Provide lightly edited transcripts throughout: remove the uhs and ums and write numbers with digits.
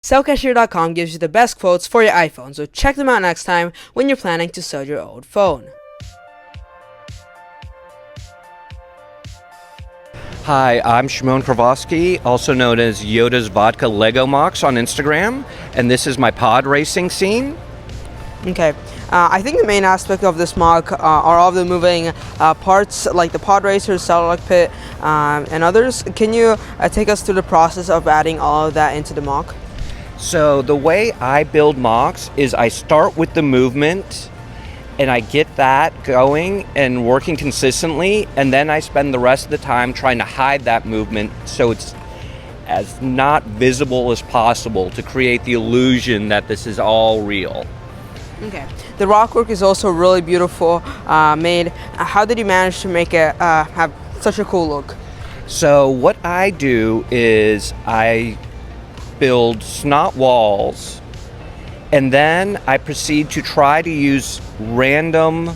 Cellcashier.com gives you the best quotes for your iPhone, so check them out next time when you're planning to sell your old phone. Hi, I'm Shimon Kravosky, also known as Yoda's Vodka Lego MOCs on Instagram, and this is my pod racing scene. Okay, I think the main aspect of this MOC are all the moving parts like the pod racers, satellite pit, and others. Can you take us through the process of adding all of that into the MOC? So the way I build MOCs is I start with the movement and I get that going and working consistently, and then I spend the rest of the time trying to hide that movement so it's as not visible as possible to create the illusion that this is all real. Okay. The rock work is also really beautiful made. How did you manage to make it have such a cool look? So what I do is I build snot walls, and then I proceed to try to use random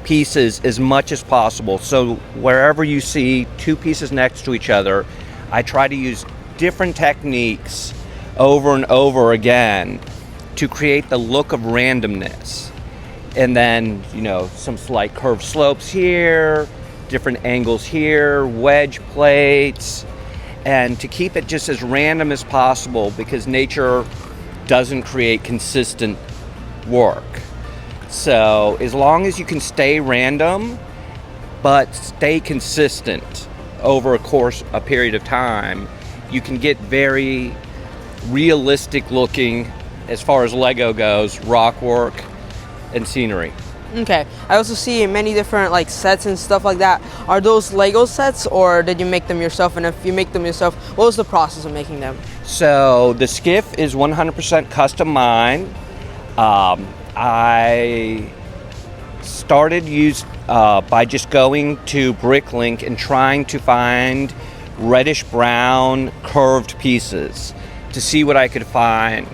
pieces as much as possible. So wherever you see two pieces next to each other, I try to use different techniques over and over again to create the look of randomness. And then, some slight curved slopes here, different angles here, wedge plates, and to keep it just as random as possible because nature doesn't create consistent work. So as long as you can stay random but stay consistent over a period of time, you can get very realistic looking, as far as Lego goes, rock work and scenery. Okay. I also see many different sets and stuff like that. Are those Lego sets or did you make them yourself? And if you make them yourself, what was the process of making them? So the skiff is 100% custom mine. I started by just going to Bricklink and trying to find reddish brown curved pieces to see what I could find.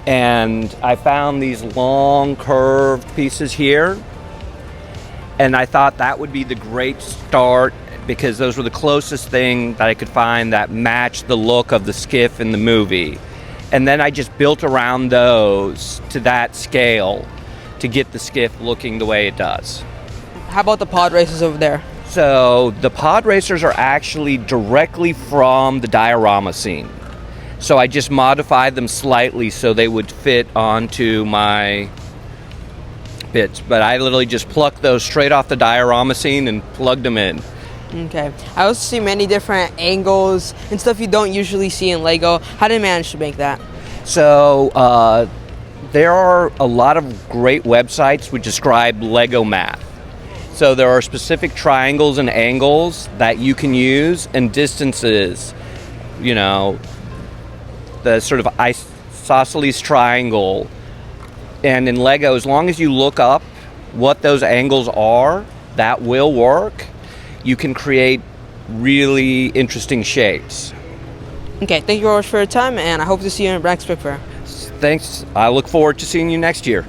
And I found these long curved pieces here, and I thought that would be the great start because those were the closest thing that I could find that matched the look of the skiff in the movie. And then I just built around those to that scale to get the skiff looking the way it does. How about the pod racers over there? So the pod racers are actually directly from the diorama scene. So I just modified them slightly so they would fit onto my bits. But I literally just plucked those straight off the diorama scene and plugged them in. Okay. I also see many different angles and stuff you don't usually see in Lego. How did you manage to make that? So there are a lot of great websites which describe Lego math. So there are specific triangles and angles that you can use and distances, the sort of isosceles triangle. And in Lego, as long as you look up what those angles are, that will work. You can create really interesting shapes. Okay, thank you very much for your time, and I hope to see you in Brickfair. Thanks. I look forward to seeing you next year.